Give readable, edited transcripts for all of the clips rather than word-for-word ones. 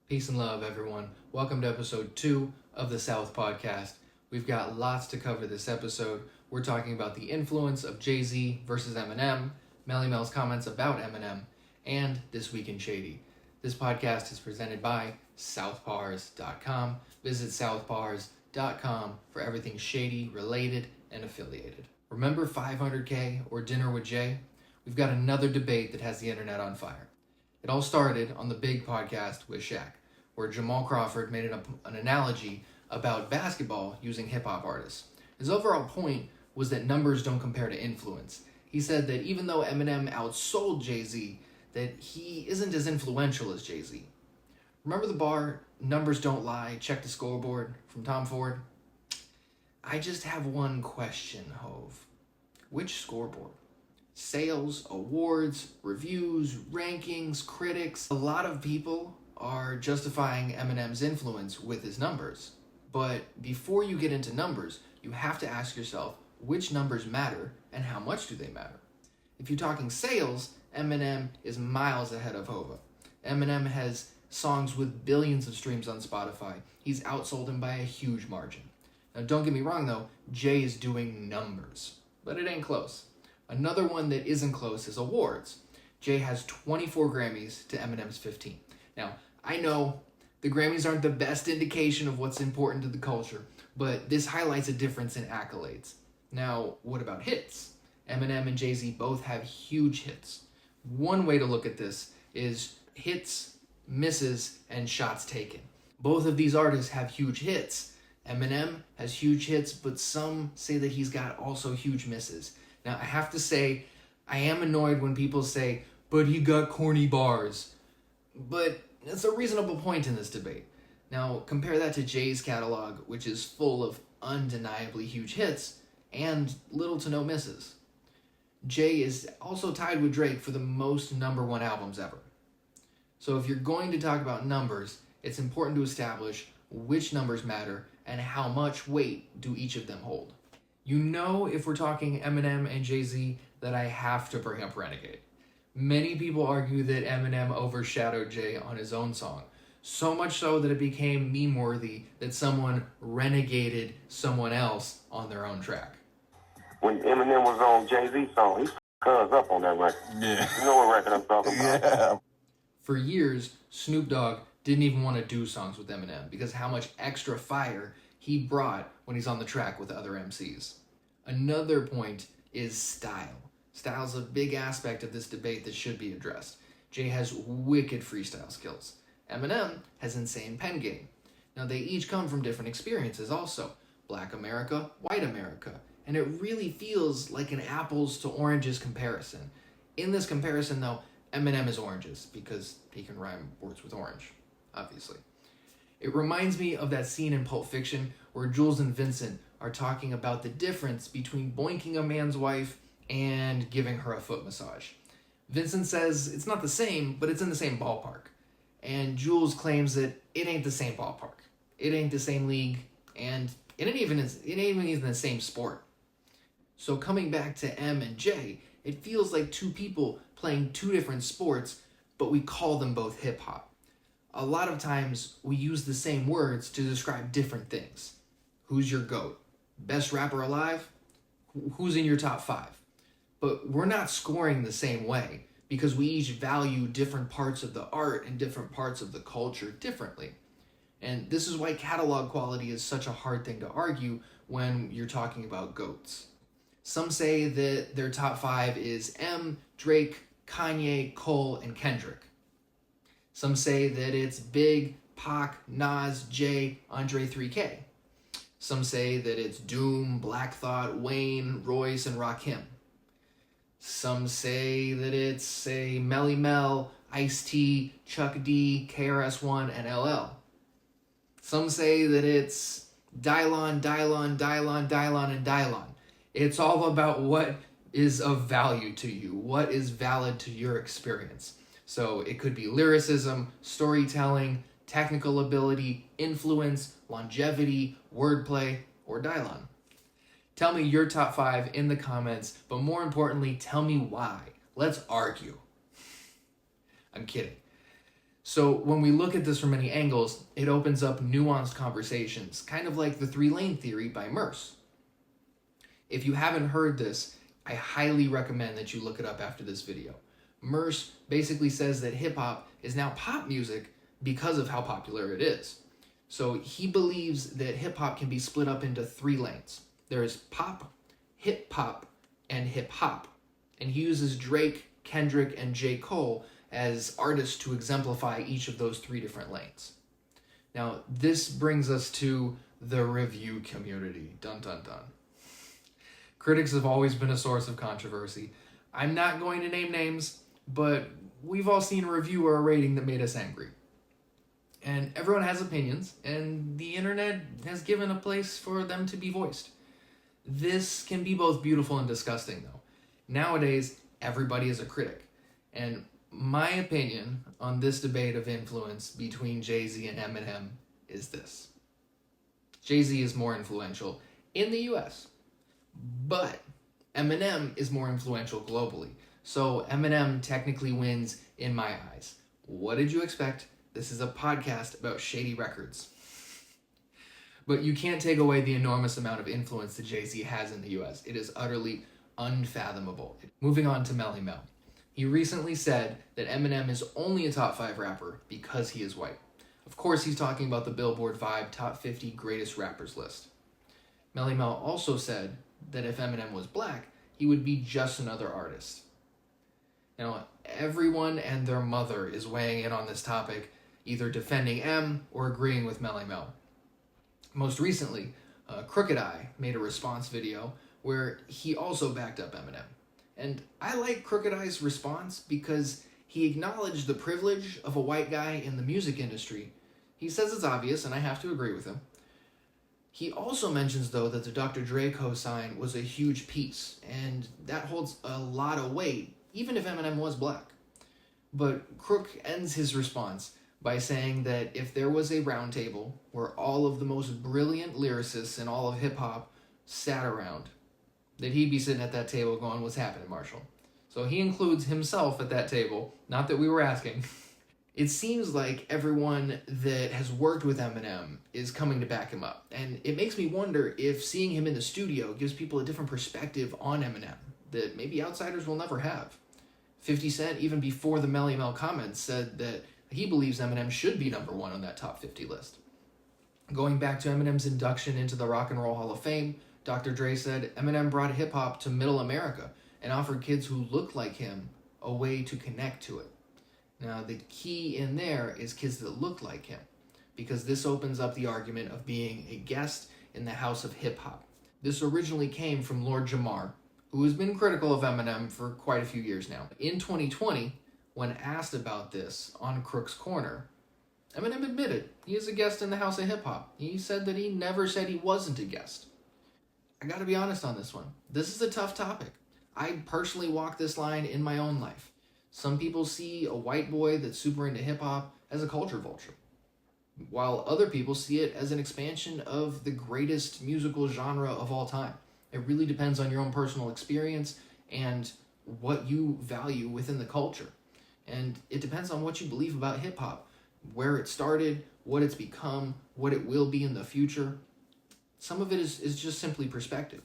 Peace and love, everyone. Welcome to episode 2 of the Southpawdcast. We've got lots to cover this episode. We're talking about the influence of Jay-Z versus Eminem, Melle Mel's comments about Eminem, and This Week in Shady. This podcast is presented by Southpawers.com. Visit Southpawers.com for everything shady, related, and affiliated. Remember 500K or Dinner with Jay? We've got another debate that has the internet on fire. It all started on the Big Podcast with Shaq, where Jamal Crawford made an analogy about basketball using hip-hop artists. His overall point was that numbers don't compare to influence. He said that even though Eminem outsold Jay-Z, that he isn't as influential as Jay-Z. Remember the bar, "Numbers don't lie, check the scoreboard" from Tom Ford? I just have one question, Hove. Which scoreboard? Sales, awards, reviews, rankings, critics. A lot of people are justifying Eminem's influence with his numbers. But before you get into numbers, you have to ask yourself which numbers matter and how much do they matter. If you're talking sales, Eminem is miles ahead of Hova. Eminem has songs with billions of streams on Spotify. He's outsold him by a huge margin. Now don't get me wrong though, Jay is doing numbers, but it ain't close. Another one that isn't close is awards. Jay has 24 Grammys to Eminem's 15. Now, I know the Grammys aren't the best indication of what's important to the culture, but this highlights a difference in accolades. Now, what about hits? Eminem and Jay-Z both have huge hits. One way to look at this is hits, misses, and shots taken. Both of these artists have huge hits. Eminem has huge hits, but some say that he's got also huge misses. Now, I have to say, I am annoyed when people say, but he got corny bars. But it's a reasonable point in this debate. Now, compare that to Jay's catalog, which is full of undeniably huge hits and little to no misses. Jay is also tied with Drake for the most number one albums ever. So if you're going to talk about numbers, it's important to establish which numbers matter and how much weight do each of them hold. You know, if we're talking Eminem and Jay-Z, that I have to bring up Renegade. Many people argue that Eminem overshadowed Jay on his own song, so much so that it became meme-worthy that someone renegaded someone else on their own track. When Eminem was on Jay-Z's song, he cuz up on that record. Yeah. You know what record I'm talking about? Yeah. For years, Snoop Dogg didn't even want to do songs with Eminem because how much extra fire he brought when he's on the track with other MCs. Another point is style. Style's a big aspect of this debate that should be addressed. Jay has wicked freestyle skills. Eminem has insane pen game. Now they each come from different experiences also. Black America, white America. And it really feels like an apples to oranges comparison. In this comparison though, Eminem is oranges because he can rhyme words with orange, obviously. It reminds me of that scene in Pulp Fiction where Jules and Vincent are talking about the difference between boinking a man's wife and giving her a foot massage. Vincent says it's not the same, but it's in the same ballpark. And Jules claims that it ain't the same ballpark. It ain't the same league, and it ain't even the same sport. So coming back to M and J, it feels like two people playing two different sports, but we call them both hip-hop. A lot of times, we use the same words to describe different things. Who's your GOAT? Best rapper alive? Who's in your top 5? But we're not scoring the same way because we each value different parts of the art and different parts of the culture differently. And this is why catalog quality is such a hard thing to argue when you're talking about GOATs. Some say that their top 5 is M, Drake, Kanye, Cole, and Kendrick. Some say that it's Big, Pac, Nas, Jay, Andre 3K. Some say that it's Doom, Black Thought, Wayne, Royce, and Rakim. Some say that it's, say, Melle Mel, Ice-T, Chuck D, KRS-One, and LL. Some say that it's Dylon, and Dylon. It's all about what is of value to you, what is valid to your experience. So it could be lyricism, storytelling, technical ability, influence, longevity, wordplay, or Dylon. Tell me your top 5 in the comments, but more importantly, tell me why. Let's argue. I'm kidding. So when we look at this from many angles, it opens up nuanced conversations, kind of like the three-lane theory by Merce. If you haven't heard this, I highly recommend that you look it up after this video. Merce basically says that hip-hop is now pop music because of how popular it is. So he believes that hip-hop can be split up into 3 lanes. There is pop, hip-hop, and hip-hop. And he uses Drake, Kendrick, and J. Cole as artists to exemplify each of those 3 different lanes. Now, this brings us to the review community. Dun dun dun. Critics have always been a source of controversy. I'm not going to name names, but we've all seen a review or a rating that made us angry. And everyone has opinions, and the internet has given a place for them to be voiced. This can be both beautiful and disgusting, though. Nowadays, everybody is a critic. And my opinion on this debate of influence between Jay-Z and Eminem is this. Jay-Z is more influential in the US, but Eminem is more influential globally. So Eminem technically wins in my eyes. What did you expect? This is a podcast about shady records. But you can't take away the enormous amount of influence that Jay-Z has in the US. It is utterly unfathomable. Moving on to Melle Mel. He recently said that Eminem is only a top 5 rapper because he is white. Of course, he's talking about the Billboard Vibe Top 50 Greatest Rappers list. Melle Mel also said that if Eminem was black, he would be just another artist. Now, everyone and their mother is weighing in on this topic, either defending M or agreeing with Melle Mel. Most recently, Crooked Eye made a response video where he also backed up Eminem. And I like Crooked Eye's response because he acknowledged the privilege of a white guy in the music industry. He says it's obvious, and I have to agree with him. He also mentions, though, that the Dr. Dre co-sign was a huge piece, and that holds a lot of weight, even if Eminem was black. But Crook ends his response by saying that if there was a round table where all of the most brilliant lyricists in all of hip-hop sat around, that he'd be sitting at that table going, "What's happening, Marshall?" So he includes himself at that table, not that we were asking. It seems like everyone that has worked with Eminem is coming to back him up. And it makes me wonder if seeing him in the studio gives people a different perspective on Eminem that maybe outsiders will never have. 50 Cent, even before the Melle Mel comments, said that he believes Eminem should be number 1 on that top 50 list. Going back to Eminem's induction into the Rock and Roll Hall of Fame, Dr. Dre said Eminem brought hip-hop to middle America and offered kids who looked like him a way to connect to it. Now, the key in there is kids that look like him, because this opens up the argument of being a guest in the house of hip-hop. This originally came from Lord Jamar, who has been critical of Eminem for quite a few years now. In 2020, when asked about this on Crook's Corner, Eminem admitted he is a guest in the house of hip-hop. He said that he never said he wasn't a guest. I gotta be honest on this one. This is a tough topic. I personally walk this line in my own life. Some people see a white boy that's super into hip-hop as a culture vulture, while other people see it as an expansion of the greatest musical genre of all time. It really depends on your own personal experience and what you value within the culture. And it depends on what you believe about hip-hop, where it started, what it's become, what it will be in the future. Some of it is just simply perspective.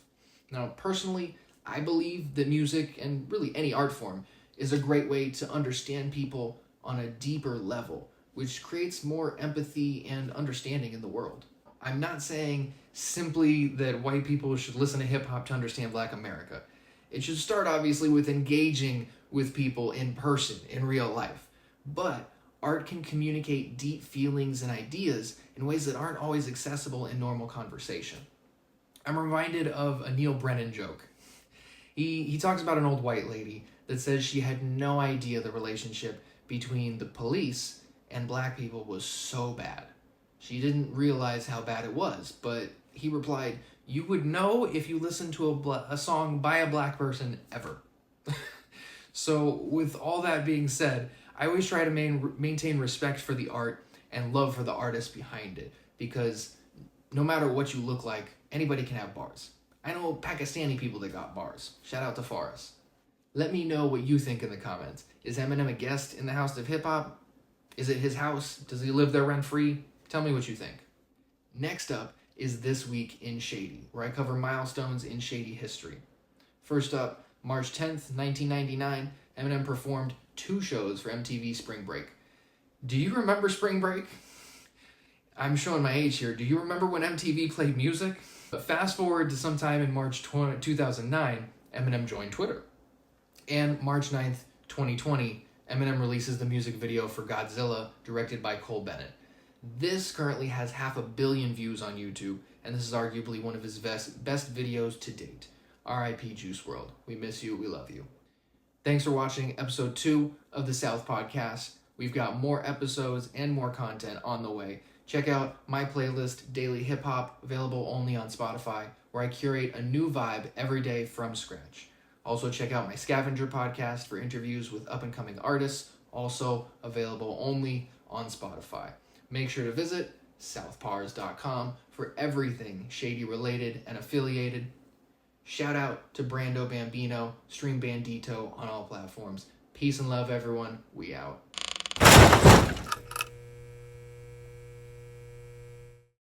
Now, personally, I believe that music, and really any art form, is a great way to understand people on a deeper level, which creates more empathy and understanding in the world. I'm not saying simply that white people should listen to hip-hop to understand Black America. It should start, obviously, with engaging with people in person, in real life. But art can communicate deep feelings and ideas in ways that aren't always accessible in normal conversation. I'm reminded of a Neil Brennan joke. He talks about an old white lady that says she had no idea the relationship between the police and black people was so bad. She didn't realize how bad it was, but he replied, "You would know if you listened to a song by a black person ever." So with all that being said, I always try to maintain respect for the art and love for the artist behind it, because no matter what you look like, anybody can have bars. I know Pakistani people that got bars. Shout out to Faris. Let me know what you think in the comments. Is Eminem a guest in the house of hip-hop? Is it his house? Does he live there rent-free? Tell me what you think. Next up is This Week in Shady, where I cover milestones in Shady history. First up, March 10th, 1999, Eminem performed 2 shows for MTV Spring Break. Do you remember Spring Break? I'm showing my age here. Do you remember when MTV played music? But fast forward to sometime in March 2009, Eminem joined Twitter. And March 9th, 2020, Eminem releases the music video for Godzilla, directed by Cole Bennett. This currently has 500 million views on YouTube, and this is arguably one of his best videos to date. R.I.P. Juice WRLD. We miss you, we love you. Thanks for watching episode 2 of the Southpawdcast. We've got more episodes and more content on the way. Check out my playlist, Daily Hip Hop, available only on Spotify, where I curate a new vibe every day from scratch. Also check out my Scavenger podcast for interviews with up-and-coming artists, also available only on Spotify. Make sure to visit Southpawers.com for everything Shady related and affiliated. Shout out to Brando Bambino, stream Bandito on all platforms. Peace and love, everyone. We out.